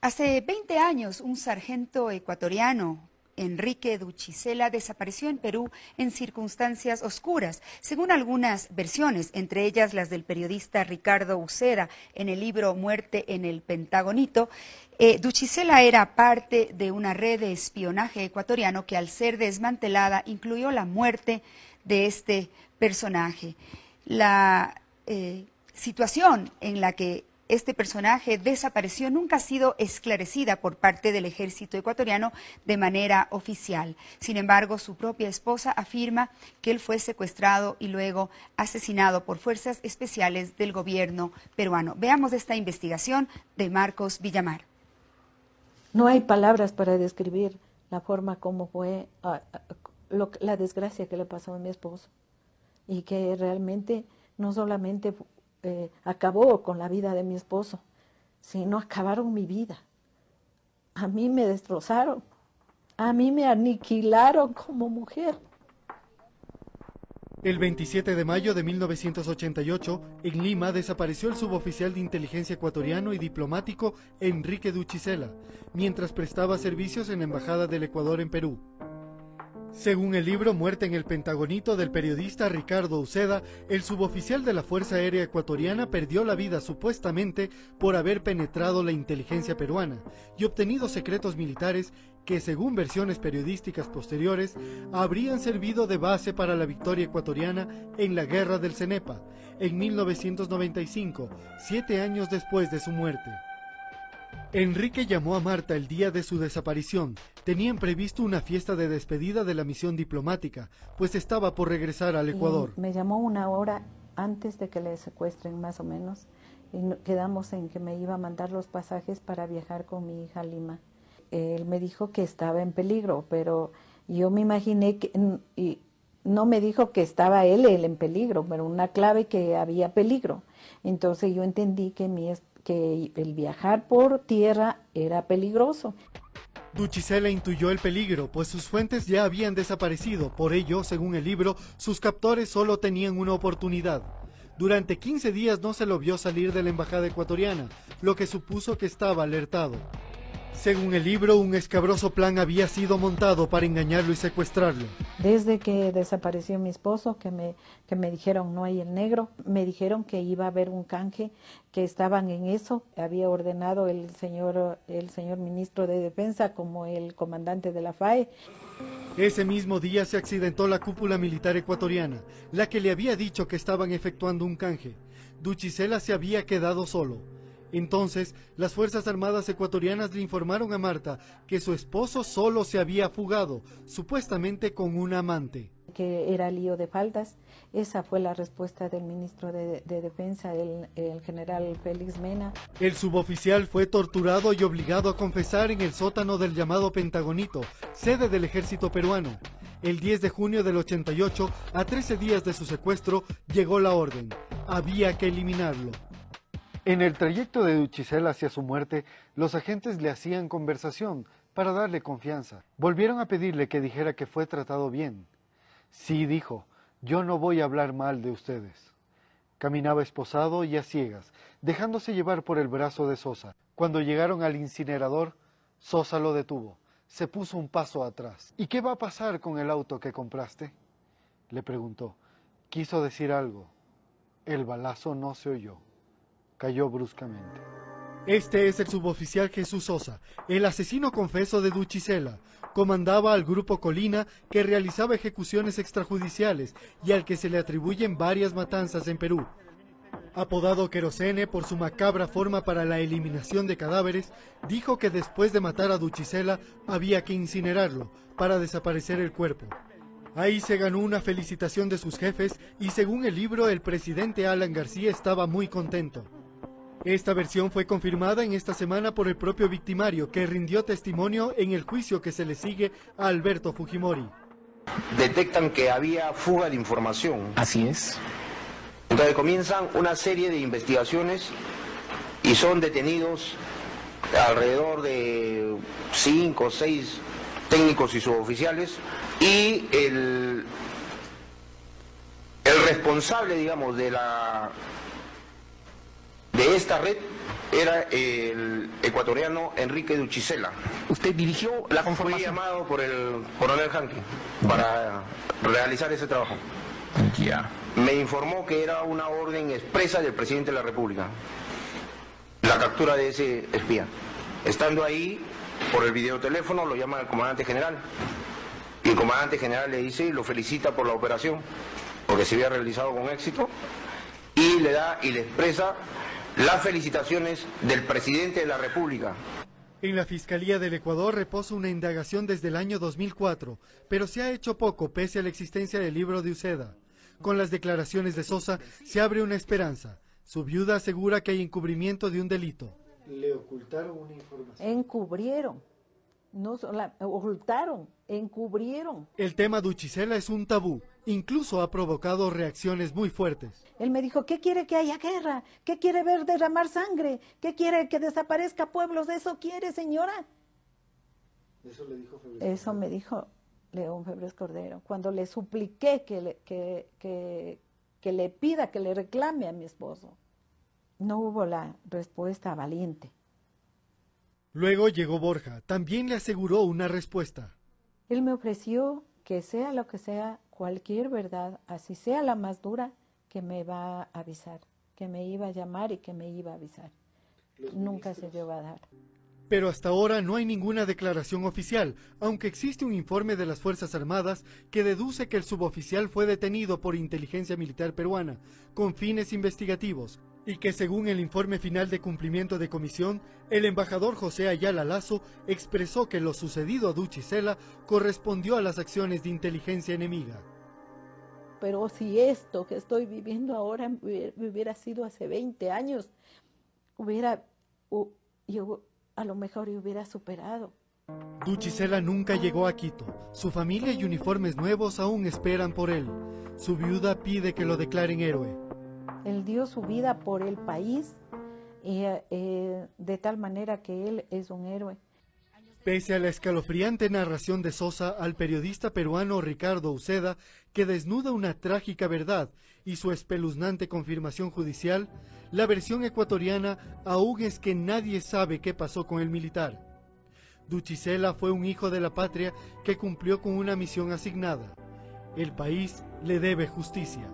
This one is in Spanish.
Hace 20 años, un sargento ecuatoriano, Enrique Duchisela, desapareció en Perú en circunstancias oscuras, según algunas versiones, entre ellas las del periodista Ricardo Uceda en el libro Muerte en el Pentagonito. Duchisela era parte de una red de espionaje ecuatoriano que, al ser desmantelada, incluyó la muerte de este personaje. La situación en la que este personaje desapareció nunca ha sido esclarecida por parte del ejército ecuatoriano de manera oficial. Sin embargo, su propia esposa afirma que él fue secuestrado y luego asesinado por fuerzas especiales del gobierno peruano. Veamos esta investigación de Marcos Villamar. No hay palabras para describir la forma como fue la desgracia que le pasó a mi esposo, y que realmente no solamente acabó con la vida de mi esposo, sino acabaron mi vida. A mí me destrozaron, a mí me aniquilaron como mujer. El 27 de mayo de 1988, en Lima, desapareció el suboficial de inteligencia ecuatoriano y diplomático Enrique Duchisela, mientras prestaba servicios en la Embajada del Ecuador en Perú. Según el libro Muerte en el Pentagonito del periodista Ricardo Uceda, el suboficial de la Fuerza Aérea Ecuatoriana perdió la vida supuestamente por haber penetrado la inteligencia peruana y obtenido secretos militares que, según versiones periodísticas posteriores, habrían servido de base para la victoria ecuatoriana en la Guerra del Cenepa, en 1995, 7 años después de su muerte. Enrique llamó a Marta el día de su desaparición. Tenían previsto una fiesta de despedida de la misión diplomática, pues estaba por regresar al Ecuador. Me llamó una hora antes de que le secuestren, más o menos, y quedamos en que me iba a mandar los pasajes para viajar con mi hija a Lima. Él me dijo que estaba en peligro, pero yo me imaginé que, y no me dijo que estaba él en peligro, pero una clave que había peligro. Entonces yo entendí que el viajar por tierra era peligroso. Duchisela intuyó el peligro, pues sus fuentes ya habían desaparecido. Por ello, según el libro, sus captores solo tenían una oportunidad. Durante 15 días no se lo vio salir de la embajada ecuatoriana, lo que supuso que estaba alertado. Según el libro, un escabroso plan había sido montado para engañarlo y secuestrarlo. Desde que desapareció mi esposo, que me dijeron no hay el negro, me dijeron que iba a haber un canje, que estaban en eso. Había ordenado el señor ministro de Defensa como el comandante de la FAE. Ese mismo día se accidentó la cúpula militar ecuatoriana, la que le había dicho que estaban efectuando un canje. Duchisela se había quedado solo. Entonces, las Fuerzas Armadas ecuatorianas le informaron a Marta que su esposo solo se había fugado, supuestamente con una amante. Que era lío de faldas. Esa fue la respuesta del ministro de Defensa, el general Félix Mena. El suboficial fue torturado y obligado a confesar en el sótano del llamado Pentagonito, sede del ejército peruano. El 10 de junio del 88, a 13 días de su secuestro, llegó la orden. Había que eliminarlo. En el trayecto de Duchisela hacia su muerte, los agentes le hacían conversación para darle confianza. Volvieron a pedirle que dijera que fue tratado bien. Sí, dijo, yo no voy a hablar mal de ustedes. Caminaba esposado y a ciegas, dejándose llevar por el brazo de Sosa. Cuando llegaron al incinerador, Sosa lo detuvo. Se puso un paso atrás. ¿Y qué va a pasar con el auto que compraste?, le preguntó. Quiso decir algo. El balazo no se oyó. Cayó bruscamente. Este es el suboficial Jesús Sosa, el asesino confeso de Duchisela. Comandaba al Grupo Colina, que realizaba ejecuciones extrajudiciales y al que se le atribuyen varias matanzas en Perú. Apodado Querosene por su macabra forma para la eliminación de cadáveres, dijo que después de matar a Duchisela había que incinerarlo para desaparecer el cuerpo. Ahí se ganó una felicitación de sus jefes y, según el libro, el presidente Alan García estaba muy contento. Esta versión fue confirmada en esta semana por el propio victimario, que rindió testimonio en el juicio que se le sigue a Alberto Fujimori. Detectan que había fuga de información. Así es. Entonces comienzan una serie de investigaciones y son detenidos alrededor de 5 o 6 técnicos y suboficiales, y el responsable, digamos, de esta red era el ecuatoriano Enrique Duchisela. ¿Usted dirigió la Fui conformación? llamado por el coronel Hanke para realizar ese trabajo. Ya. Me informó que era una orden expresa del presidente de la República, la captura de ese espía. Estando ahí, por el videoteléfono, lo llama el comandante general. Y el comandante general le dice y lo felicita por la operación, porque se había realizado con éxito, y le da y le expresa las felicitaciones del presidente de la República. En la Fiscalía del Ecuador reposa una indagación desde el año 2004, pero se ha hecho poco pese a la existencia del libro de Uceda. Con las declaraciones de Sosa se abre una esperanza. Su viuda asegura que hay encubrimiento de un delito. Le ocultaron una información. Encubrieron, no ocultaron, encubrieron. El tema Duchisela es un tabú, incluso ha provocado reacciones muy fuertes. Él me dijo, ¿qué quiere que haya guerra? ¿Qué quiere ver derramar sangre? ¿Qué quiere que desaparezca pueblos? ¿Eso quiere, señora? Eso le dijo Febres Eso me dijo León Febres Cordero, cuando le supliqué que le pida, que le reclame a mi esposo. No hubo la respuesta valiente. Luego llegó Borja, también le aseguró una respuesta. Él me ofreció que sea lo que sea, cualquier verdad, así sea la más dura, que me va a avisar, que me iba a llamar y que me iba a avisar. Nunca se llegó a dar. Pero hasta ahora no hay ninguna declaración oficial, aunque existe un informe de las Fuerzas Armadas que deduce que el suboficial fue detenido por inteligencia militar peruana, con fines investigativos, y que según el informe final de cumplimiento de comisión, el embajador José Ayala Lazo expresó que lo sucedido a Duchisela correspondió a las acciones de inteligencia enemiga. Pero si esto que estoy viviendo ahora hubiera sido hace 20 años, yo a lo mejor hubiera superado. Duchisela nunca llegó a Quito. Su familia y uniformes nuevos aún esperan por él. Su viuda pide que lo declaren héroe. Él dio su vida por el país y de tal manera que él es un héroe. Pese a la escalofriante narración de Sosa al periodista peruano Ricardo Uceda, que desnuda una trágica verdad, y su espeluznante confirmación judicial, la versión ecuatoriana aún es que nadie sabe qué pasó con el militar. Duchisela fue un hijo de la patria que cumplió con una misión asignada. El país le debe justicia.